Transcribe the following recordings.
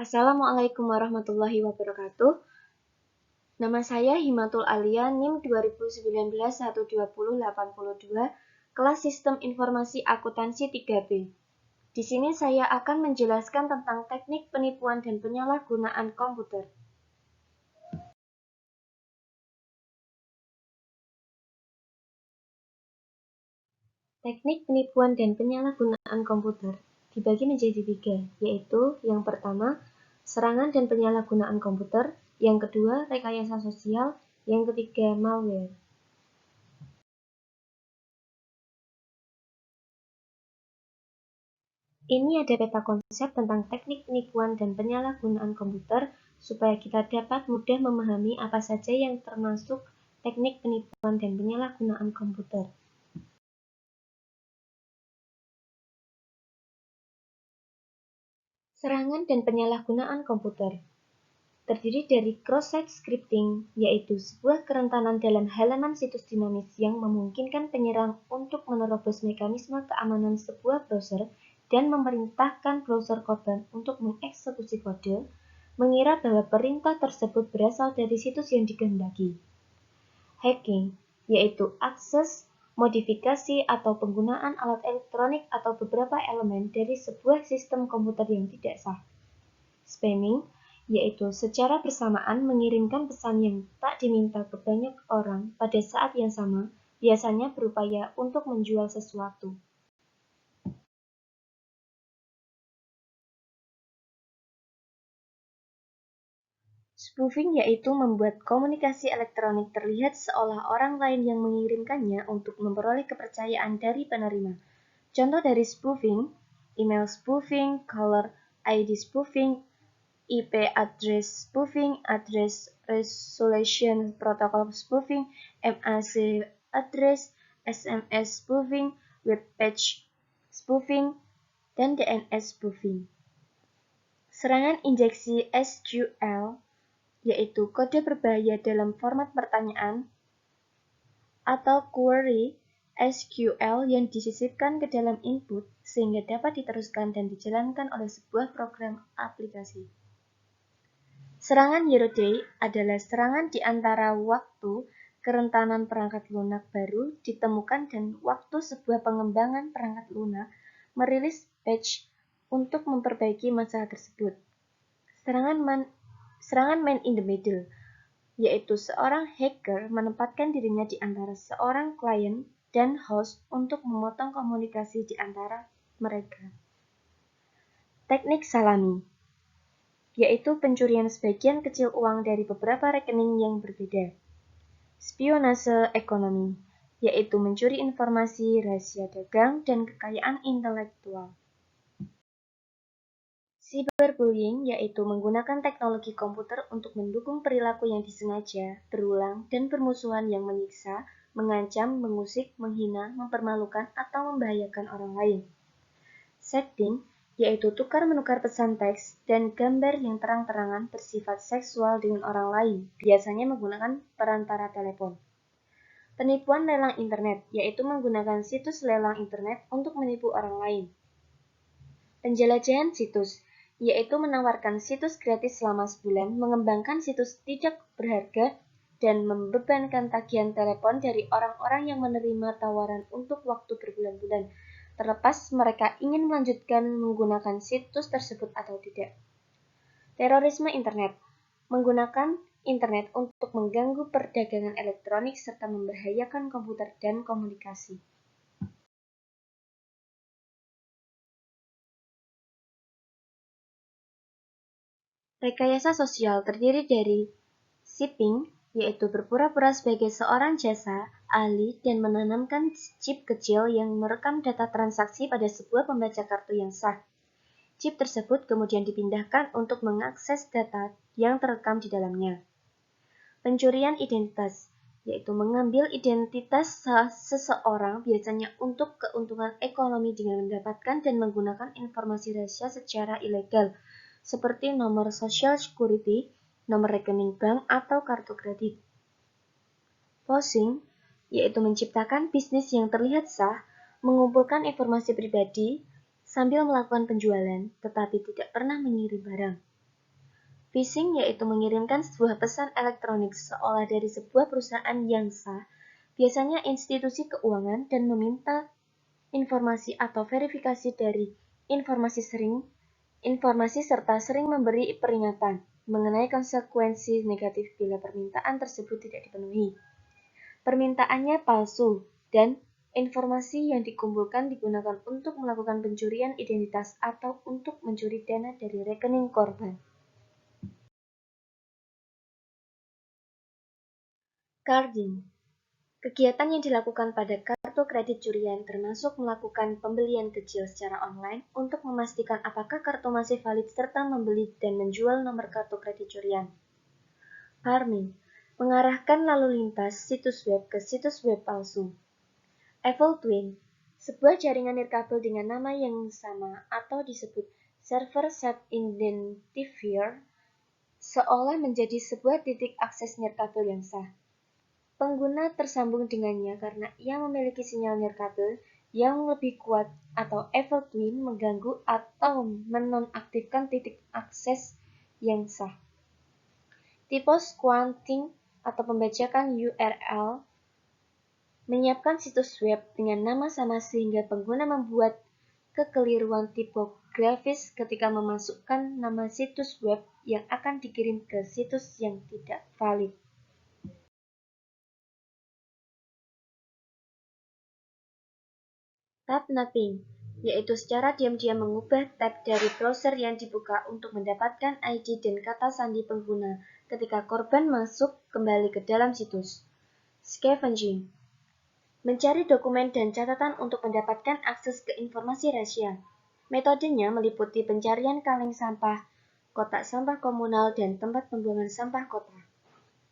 Assalamualaikum warahmatullahi wabarakatuh. Nama saya Himatul Alia, NIM 2019-12082, kelas Sistem Informasi Akuntansi 3B. Di sini saya akan menjelaskan tentang teknik penipuan dan penyalahgunaan komputer. Teknik penipuan dan penyalahgunaan komputer dibagi menjadi 3, yaitu yang pertama, serangan dan penyalahgunaan komputer, yang kedua, rekayasa sosial, yang ketiga, malware. Ini ada peta konsep tentang teknik penipuan dan penyalahgunaan komputer supaya kita dapat mudah memahami apa saja yang termasuk teknik penipuan dan penyalahgunaan komputer. Serangan dan penyalahgunaan komputer terdiri dari cross-site scripting, yaitu sebuah kerentanan dalam halaman situs dinamis yang memungkinkan penyerang untuk menerobos mekanisme keamanan sebuah browser dan memerintahkan browser korban untuk mengeksekusi kode, mengira bahwa perintah tersebut berasal dari situs yang dikehendaki. Hacking, yaitu akses, modifikasi, atau penggunaan alat elektronik atau beberapa elemen dari sebuah sistem komputer yang tidak sah. Spamming, yaitu secara bersamaan mengirimkan pesan yang tak diminta ke banyak orang pada saat yang sama, biasanya berupaya untuk menjual sesuatu. Spoofing yaitu membuat komunikasi elektronik terlihat seolah orang lain yang mengirimkannya untuk memperoleh kepercayaan dari penerima. Contoh dari spoofing, email spoofing, caller ID spoofing, IP address spoofing, address resolution protocol spoofing, MAC address, SMS spoofing, web page spoofing, dan DNS spoofing. Serangan injeksi SQL, yaitu kode berbahaya dalam format pertanyaan atau query SQL yang disisipkan ke dalam input sehingga dapat diteruskan dan dijalankan oleh sebuah program aplikasi. Serangan Zero Day adalah serangan di antara waktu kerentanan perangkat lunak baru ditemukan dan waktu sebuah pengembangan perangkat lunak merilis patch untuk memperbaiki masalah tersebut. Serangan man in the middle, yaitu seorang hacker menempatkan dirinya di antara seorang klien dan host untuk memotong komunikasi di antara mereka. Teknik salami, yaitu pencurian sebagian kecil uang dari beberapa rekening yang berbeda. Spionase ekonomi, yaitu mencuri informasi, rahasia dagang, dan kekayaan intelektual. Cyberbullying, yaitu menggunakan teknologi komputer untuk mendukung perilaku yang disengaja, berulang, dan bermusuhan yang menyiksa, mengancam, mengusik, menghina, mempermalukan, atau membahayakan orang lain. Sexting, yaitu tukar-menukar pesan teks dan gambar yang terang-terangan bersifat seksual dengan orang lain, biasanya menggunakan perantara telepon. Penipuan lelang internet, yaitu menggunakan situs lelang internet untuk menipu orang lain. Penjelajahan situs, yaitu menawarkan situs gratis selama sebulan, mengembangkan situs tidak berharga, dan membebankan tagihan telepon dari orang-orang yang menerima tawaran untuk waktu berbulan-bulan, terlepas mereka ingin melanjutkan menggunakan situs tersebut atau tidak. Terorisme internet, menggunakan internet untuk mengganggu perdagangan elektronik serta membahayakan komputer dan komunikasi. Rekayasa sosial terdiri dari shipping, yaitu berpura-pura sebagai seorang jasa, ahli, dan menanamkan chip kecil yang merekam data transaksi pada sebuah pembaca kartu yang sah. Chip tersebut kemudian dipindahkan untuk mengakses data yang terekam di dalamnya. Pencurian identitas, yaitu mengambil identitas seseorang biasanya untuk keuntungan ekonomi dengan mendapatkan dan menggunakan informasi rahasia secara ilegal, seperti nomor Social Security, nomor rekening bank, atau kartu kredit. Phishing, yaitu menciptakan bisnis yang terlihat sah, mengumpulkan informasi pribadi, sambil melakukan penjualan, tetapi tidak pernah mengirim barang. Phishing yaitu mengirimkan sebuah pesan elektronik seolah dari sebuah perusahaan yang sah, biasanya institusi keuangan, dan meminta informasi atau verifikasi dari informasi serta sering memberi peringatan mengenai konsekuensi negatif bila permintaan tersebut tidak dipenuhi. Permintaannya palsu, dan informasi yang dikumpulkan digunakan untuk melakukan pencurian identitas atau untuk mencuri dana dari rekening korban. Carding. Kegiatan yang dilakukan pada kartu kredit curian termasuk melakukan pembelian kecil secara online untuk memastikan apakah kartu masih valid serta membeli dan menjual nomor kartu kredit curian. Farming. Mengarahkan lalu lintas situs web ke situs web palsu. Evil Twin. Sebuah jaringan nirkabel dengan nama yang sama atau disebut server set identifier seolah menjadi sebuah titik akses nirkabel yang sah. Pengguna tersambung dengannya karena ia memiliki sinyal nirkabel yang lebih kuat atau Evil Twin mengganggu atau menonaktifkan titik akses yang sah. Tipe squanting atau pembajakan URL menyiapkan situs web dengan nama sama sehingga pengguna membuat kekeliruan tipografis ketika memasukkan nama situs web yang akan dikirim ke situs yang tidak valid. Tab Nothing, yaitu secara diam-diam mengubah tab dari browser yang dibuka untuk mendapatkan ID dan kata sandi pengguna ketika korban masuk kembali ke dalam situs. Scavenging, mencari dokumen dan catatan untuk mendapatkan akses ke informasi rahasia. Metodenya meliputi pencarian kaleng sampah, kotak sampah komunal, dan tempat pembuangan sampah kota.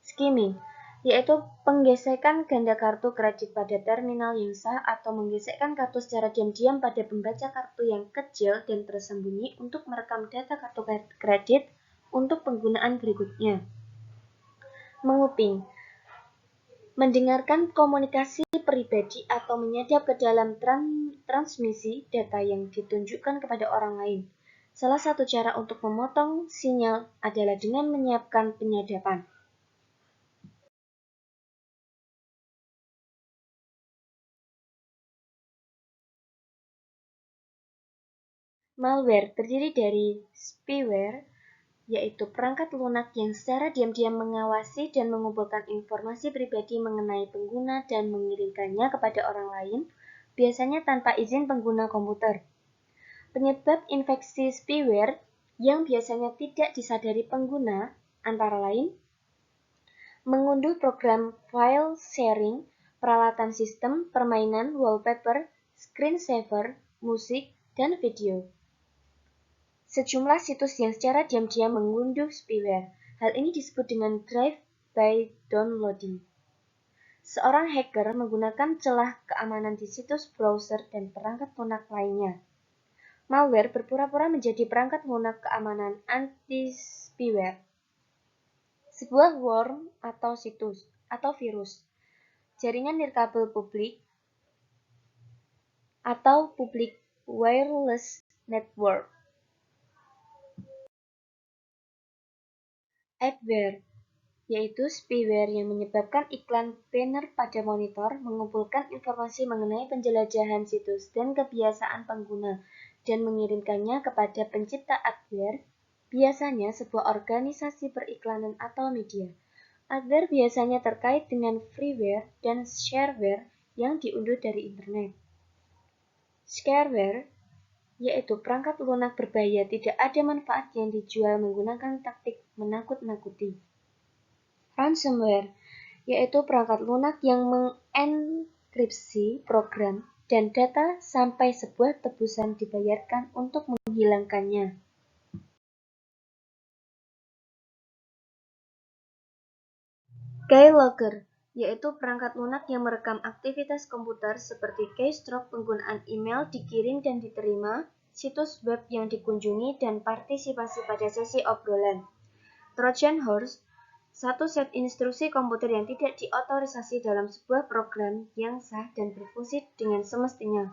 Skimming, yaitu penggesekan ganda kartu kredit pada terminal yang sah atau menggesekkan kartu secara diam-diam pada pembaca kartu yang kecil dan tersembunyi untuk merekam data kartu kredit untuk penggunaan berikutnya. Menguping, mendengarkan komunikasi pribadi atau menyadap ke dalam transmisi data yang ditunjukkan kepada orang lain. Salah satu cara untuk memotong sinyal adalah dengan menyiapkan penyadapan. Malware terdiri dari spyware, yaitu perangkat lunak yang secara diam-diam mengawasi dan mengumpulkan informasi pribadi mengenai pengguna dan mengirimkannya kepada orang lain, biasanya tanpa izin pengguna komputer. Penyebab infeksi spyware yang biasanya tidak disadari pengguna, antara lain, mengunduh program file sharing, peralatan sistem, permainan, wallpaper, screensaver, musik, dan video. Sejumlah situs yang secara diam-diam mengunduh spyware. Hal ini disebut dengan drive-by downloading. Seorang hacker menggunakan celah keamanan di situs browser dan perangkat lunak lainnya. Malware berpura-pura menjadi perangkat lunak keamanan anti-spyware. Sebuah worm atau situs atau virus, jaringan nirkabel publik atau public wireless network. Adware, yaitu spyware yang menyebabkan iklan banner pada monitor, mengumpulkan informasi mengenai penjelajahan situs dan kebiasaan pengguna, dan mengirimkannya kepada pencipta adware, biasanya sebuah organisasi periklanan atau media. Adware biasanya terkait dengan freeware dan shareware yang diunduh dari internet. Shareware, yaitu perangkat lunak berbahaya tidak ada manfaat yang dijual menggunakan taktik menakut-nakuti. Ransomware, yaitu perangkat lunak yang mengenkripsi program dan data sampai sebuah tebusan dibayarkan untuk menghilangkannya. Keylogger, yaitu perangkat lunak yang merekam aktivitas komputer seperti keystroke penggunaan email dikirim dan diterima, situs web yang dikunjungi, dan partisipasi pada sesi obrolan. Trojan Horse, satu set instruksi komputer yang tidak diotorisasi dalam sebuah program yang sah dan berfungsi dengan semestinya.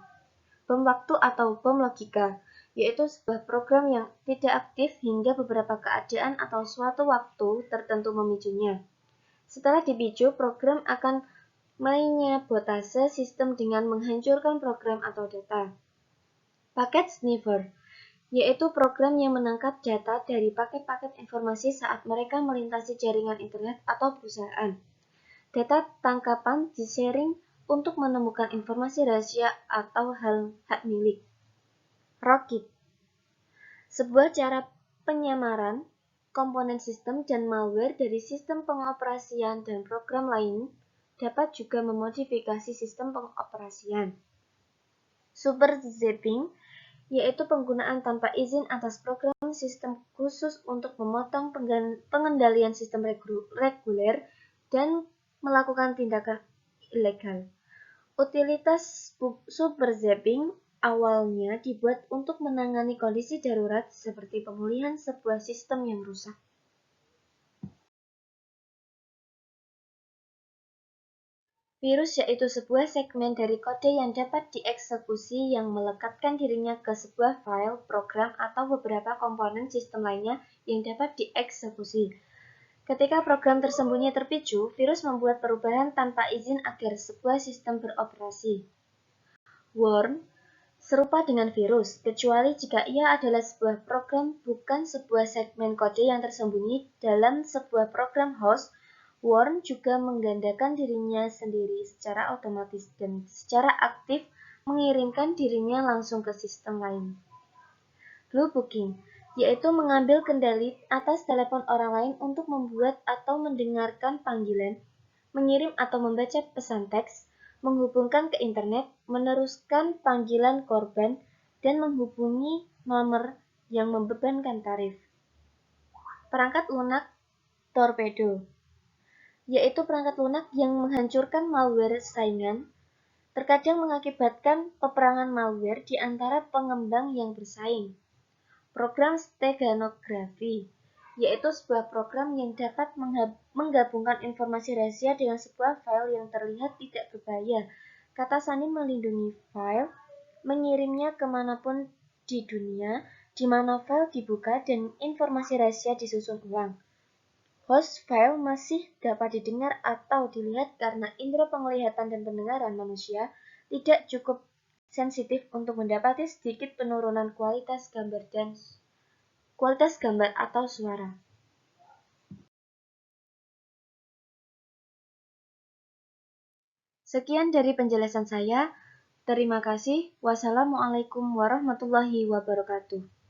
Bom waktu atau bom logika, yaitu sebuah program yang tidak aktif hingga beberapa keadaan atau suatu waktu tertentu memicunya. Setelah dipicu, program akan menyabotase sistem dengan menghancurkan program atau data. Paket sniffer, yaitu program yang menangkap data dari paket-paket informasi saat mereka melintasi jaringan internet atau perusahaan. Data tangkapan di-sharing untuk menemukan informasi rahasia atau hak milik. Rootkit, sebuah cara penyamaran komponen sistem dan malware dari sistem pengoperasian dan program lain dapat juga memodifikasi sistem pengoperasian. Super zapping, yaitu penggunaan tanpa izin atas program sistem khusus untuk memotong pengendalian sistem reguler dan melakukan tindakan ilegal. Utilitas super zapping awalnya dibuat untuk menangani kondisi darurat seperti pemulihan sebuah sistem yang rusak. Virus yaitu sebuah segmen dari kode yang dapat dieksekusi yang melekatkan dirinya ke sebuah file, program, atau beberapa komponen sistem lainnya yang dapat dieksekusi. Ketika program tersembunyi terpicu, virus membuat perubahan tanpa izin agar sebuah sistem beroperasi. Worm serupa dengan virus, kecuali jika ia adalah sebuah program bukan sebuah segmen kode yang tersembunyi dalam sebuah program host. Worm juga menggandakan dirinya sendiri secara otomatis dan secara aktif mengirimkan dirinya langsung ke sistem lain. Blue booking, yaitu mengambil kendali atas telepon orang lain untuk membuat atau mendengarkan panggilan, mengirim atau membaca pesan teks, menghubungkan ke internet, meneruskan panggilan korban, dan menghubungi nomor yang membebankan tarif. Perangkat lunak torpedo, yaitu perangkat lunak yang menghancurkan malware saingan, terkadang mengakibatkan peperangan malware di antara pengembang yang bersaing. Program steganografi, yaitu sebuah program yang dapat menggabungkan informasi rahasia dengan sebuah file yang terlihat tidak berbahaya. Kata sandi melindungi file, mengirimnya kemanapun di dunia, di mana file dibuka dan informasi rahasia disusun ulang. Host file masih dapat didengar atau dilihat karena indera penglihatan dan pendengaran manusia tidak cukup sensitif untuk mendapati sedikit penurunan kualitas gambar atau suara. Sekian dari penjelasan saya. Terima kasih. Wassalamualaikum warahmatullahi wabarakatuh.